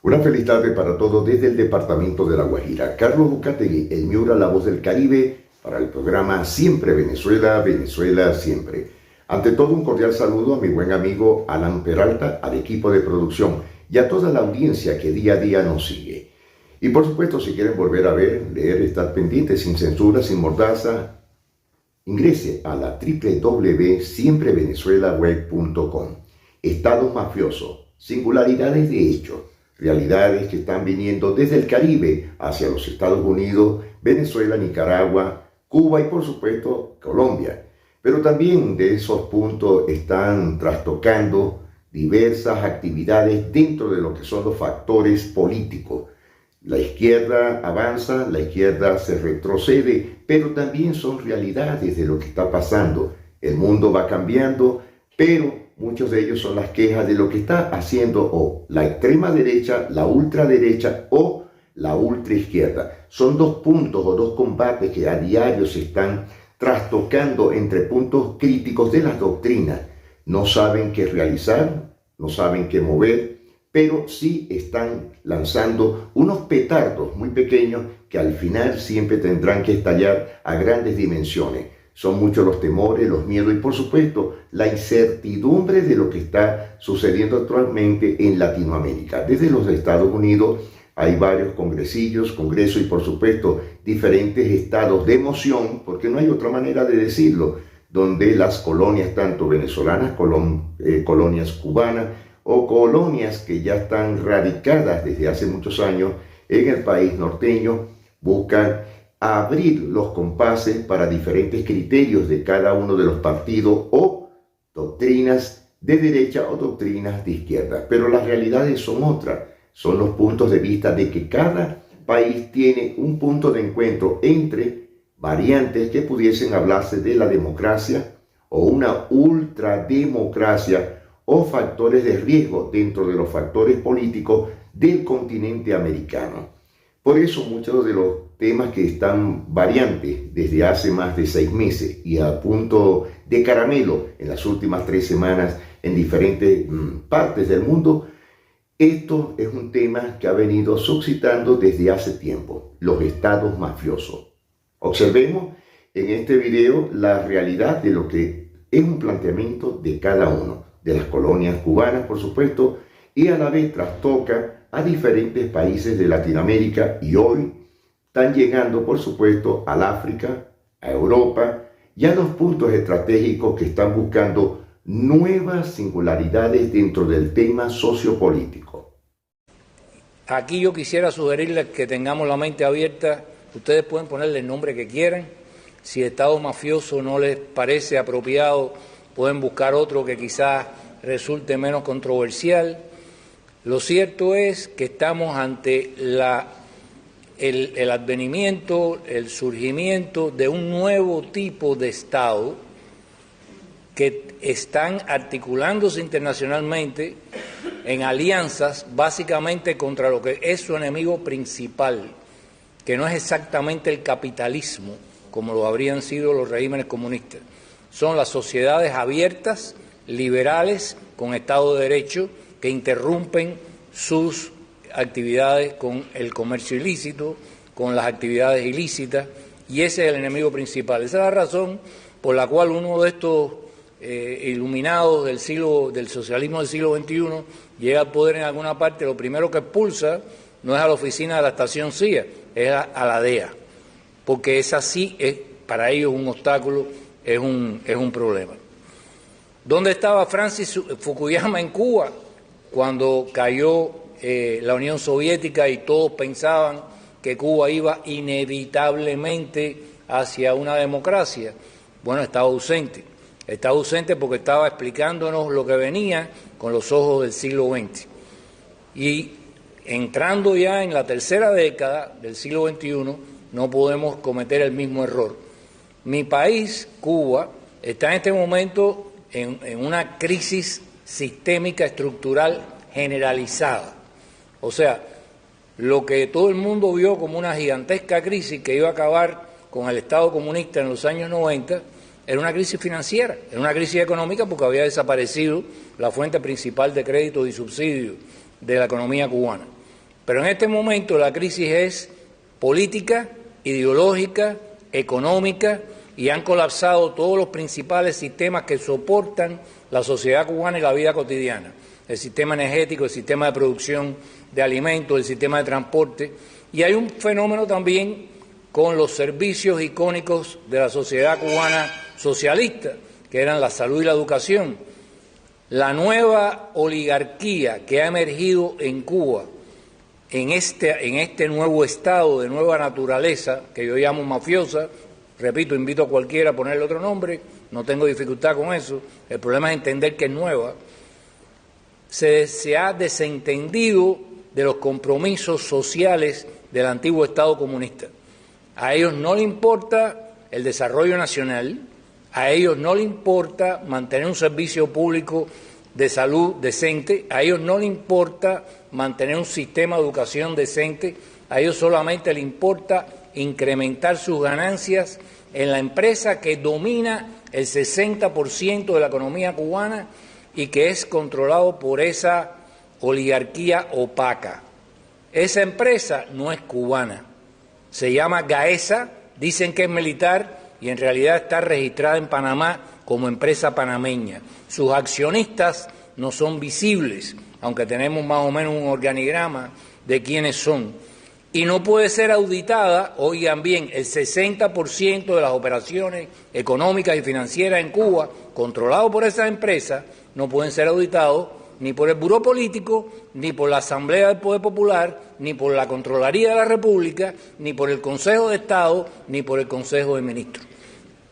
Una feliz tarde para todos desde el departamento de La Guajira. Carlos Bucategui, el Miura, la voz del Caribe, para el programa Siempre Venezuela, Venezuela Siempre. Ante todo, un cordial saludo a mi buen amigo Alan Peralta, al equipo de producción y a toda la audiencia que día a día nos sigue. Y por supuesto, si quieren volver a ver, leer, estar pendientes, sin censura, sin mordaza, ingrese a la www.siemprevenezuelaweb.com. Estados mafiosos, singularidades de hechos, realidades que están viniendo desde el Caribe hacia los Estados Unidos, Venezuela, Nicaragua, Cuba y por supuesto Colombia. Pero también de esos puntos están trastocando diversas actividades dentro de lo que son los factores políticos. La izquierda avanza, la izquierda se retrocede, pero también son realidades de lo que está pasando. El mundo va cambiando, pero muchos de ellos son las quejas de lo que está haciendo o la extrema derecha, la ultraderecha o la ultraizquierda. Son dos puntos o dos combates que a diario se están trastocando entre puntos críticos de las doctrinas. No saben qué realizar, no saben qué mover, pero sí están lanzando unos petardos muy pequeños que al final siempre tendrán que estallar a grandes dimensiones. Son muchos los temores, los miedos y por supuesto la incertidumbre de lo que está sucediendo actualmente en Latinoamérica. Desde los Estados Unidos hay varios congresos y por supuesto diferentes estados de emoción, porque no hay otra manera de decirlo, donde las colonias tanto venezolanas, colonias cubanas o colonias que ya están radicadas desde hace muchos años en el país norteño buscan abrir los compases para diferentes criterios de cada uno de los partidos o doctrinas de derecha o doctrinas de izquierda. Pero las realidades son otras, son los puntos de vista de que cada país tiene un punto de encuentro entre variantes que pudiesen hablarse de la democracia o una ultrademocracia o factores de riesgo dentro de los factores políticos del continente americano. Por eso muchos de los temas que están variantes desde hace más de 6 meses y a punto de caramelo en las últimas 3 semanas en diferentes partes del mundo, esto es un tema que ha venido suscitando desde hace tiempo, los estados mafiosos. Observemos en este video la realidad de lo que es un planteamiento de cada uno, de las colonias cubanas, por supuesto, y a la vez trastoca a diferentes países de Latinoamérica y hoy están llegando, por supuesto, al África, a Europa y a los puntos estratégicos que están buscando nuevas singularidades dentro del tema sociopolítico. Aquí yo quisiera sugerirles que tengamos la mente abierta. Ustedes pueden ponerle el nombre que quieran. Si Estado mafioso no les parece apropiado, pueden buscar otro que quizás resulte menos controversial. Lo cierto es que estamos ante el advenimiento, el surgimiento de un nuevo tipo de Estado que están articulándose internacionalmente en alianzas básicamente contra lo que es su enemigo principal, que no es exactamente el capitalismo, como lo habrían sido los regímenes comunistas. Son las sociedades abiertas, liberales, con Estado de Derecho, que interrumpen sus actividades con el comercio ilícito, con las actividades ilícitas, y ese es el enemigo principal. Esa es la razón por la cual uno de estos iluminados del socialismo del siglo XXI llega al poder en alguna parte, lo primero que expulsa no es a la oficina de la estación CIA, es a la DEA, porque esa sí es para ellos un obstáculo, es un problema. ¿Dónde estaba Francis Fukuyama en Cuba cuando cayó la Unión Soviética y todos pensaban que Cuba iba inevitablemente hacia una democracia? Bueno, estaba ausente porque estaba explicándonos lo que venía con los ojos del siglo XX. Y entrando ya en la tercera década del siglo XXI, no podemos cometer el mismo error. Mi país, Cuba, está en este momento en una crisis sistémica estructural generalizada. O sea, lo que todo el mundo vio como una gigantesca crisis que iba a acabar con el Estado comunista en los años 90, era una crisis financiera, era una crisis económica porque había desaparecido la fuente principal de crédito y subsidio de la economía cubana. Pero en este momento la crisis es política, ideológica, económica, y han colapsado todos los principales sistemas que soportan la sociedad cubana y la vida cotidiana. El sistema energético, el sistema de producción de alimentos, el sistema de transporte. Y hay un fenómeno también con los servicios icónicos de la sociedad cubana socialista, que eran la salud y la educación. La nueva oligarquía que ha emergido en Cuba, en este nuevo estado de nueva naturaleza, que yo llamo mafiosa, repito, invito a cualquiera a ponerle otro nombre, no tengo dificultad con eso, el problema es entender que es nueva, se ha desentendido de los compromisos sociales del antiguo Estado comunista. A ellos no les importa el desarrollo nacional, a ellos no les importa mantener un servicio público de salud decente, a ellos no les importa mantener un sistema de educación decente, a ellos solamente les importa incrementar sus ganancias en la empresa que domina el 60% de la economía cubana y que es controlado por esa oligarquía opaca. Esa empresa no es cubana, se llama Gaesa, dicen que es militar y en realidad está registrada en Panamá como empresa panameña. Sus accionistas no son visibles, aunque tenemos más o menos un organigrama de quiénes son. Y no puede ser auditada, oigan bien, el 60% de las operaciones económicas y financieras en Cuba, controlado por esas empresas, no pueden ser auditados ni por el Buró Político, ni por la Asamblea del Poder Popular, ni por la Contraloría de la República, ni por el Consejo de Estado, ni por el Consejo de Ministros.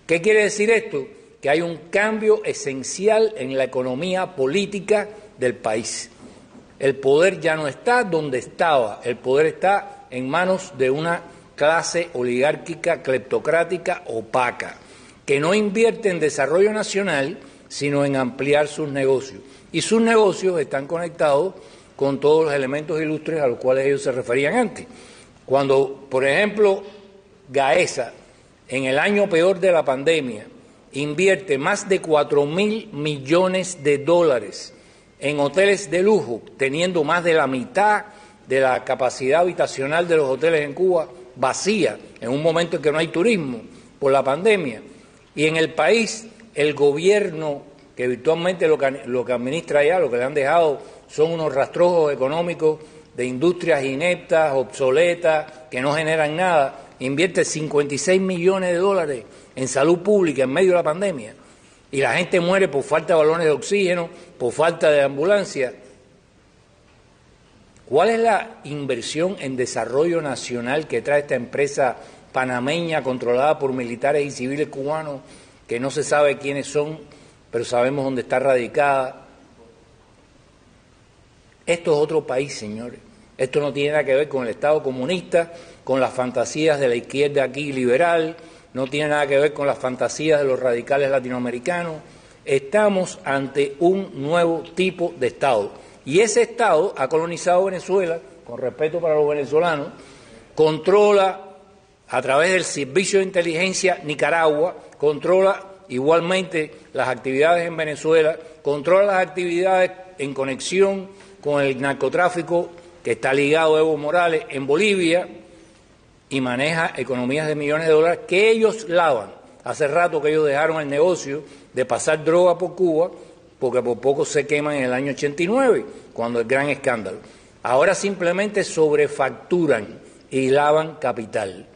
¿Qué quiere decir esto? Que hay un cambio esencial en la economía política del país. El poder ya no está donde estaba, el poder está en manos de una clase oligárquica, cleptocrática, opaca, que no invierte en desarrollo nacional, sino en ampliar sus negocios. Y sus negocios están conectados con todos los elementos ilustres a los cuales ellos se referían antes. Cuando, por ejemplo, Gaesa, en el año peor de la pandemia, invierte más de 4.000 millones de dólares en hoteles de lujo, teniendo más de la mitad de la capacidad habitacional de los hoteles en Cuba vacía, en un momento en que no hay turismo por la pandemia. Y en el país, el gobierno, que virtualmente lo que administra allá, lo que le han dejado son unos rastrojos económicos de industrias ineptas, obsoletas, que no generan nada, invierte 56 millones de dólares en salud pública en medio de la pandemia. Y la gente muere por falta de balones de oxígeno, por falta de ambulancia. ¿Cuál es la inversión en desarrollo nacional que trae esta empresa panameña controlada por militares y civiles cubanos que no se sabe quiénes son, pero sabemos dónde está radicada? Esto es otro país, señores. Esto no tiene nada que ver con el Estado comunista, con las fantasías de la izquierda aquí liberal, no tiene nada que ver con las fantasías de los radicales latinoamericanos. Estamos ante un nuevo tipo de Estado. Y ese Estado ha colonizado Venezuela, con respeto para los venezolanos, controla a través del Servicio de Inteligencia Nicaragua, controla igualmente las actividades en Venezuela, controla las actividades en conexión con el narcotráfico que está ligado a Evo Morales en Bolivia y maneja economías de millones de dólares que ellos lavan. Hace rato que ellos dejaron el negocio de pasar droga por Cuba porque por poco se queman en el año 89, cuando el gran escándalo. Ahora simplemente sobrefacturan y lavan capital.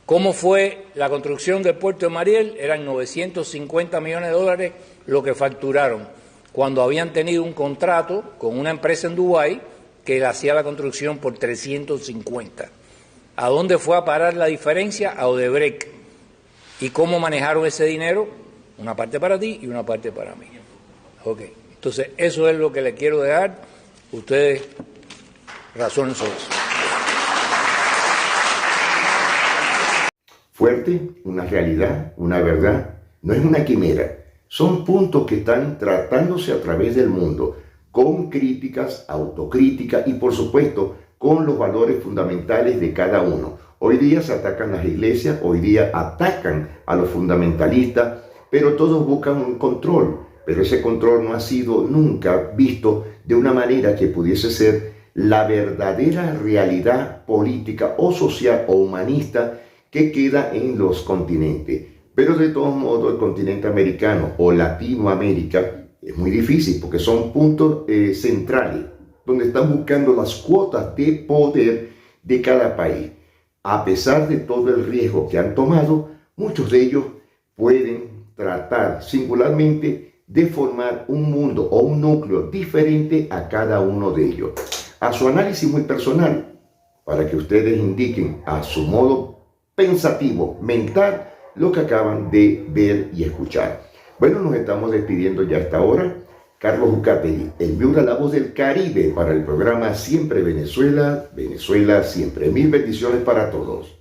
¿Cómo fue la construcción del puerto de Mariel? Eran 950 millones de dólares lo que facturaron, cuando habían tenido un contrato con una empresa en Dubái que le hacía la construcción por 350. ¿A dónde fue a parar la diferencia? A Odebrecht. ¿Y cómo manejaron ese dinero? Una parte para ti y una parte para mí. Ok, entonces eso es lo que le quiero dejar. Ustedes razonen sobre eso. Fuerte, una realidad, una verdad, no es una quimera. Son puntos que están tratándose a través del mundo, con críticas, autocríticas y por supuesto con los valores fundamentales de cada uno. Hoy día se atacan las iglesias, hoy día atacan a los fundamentalistas, pero todos buscan un control. Pero ese control no ha sido nunca visto de una manera que pudiese ser la verdadera realidad política o social o humanista que queda en los continentes. Pero de todos modos el continente americano o Latinoamérica es muy difícil porque son puntos centrales donde están buscando las cuotas de poder de cada país. A pesar de todo el riesgo que han tomado, muchos de ellos pueden tratar singularmente de formar un mundo o un núcleo diferente a cada uno de ellos. A su análisis muy personal, para que ustedes indiquen a su modo pensativo, mental, lo que acaban de ver y escuchar. Bueno, nos estamos despidiendo ya hasta ahora. Carlos Ucategui, el Miura, la voz del Caribe, para el programa Siempre Venezuela, Venezuela siempre. Mil bendiciones para todos.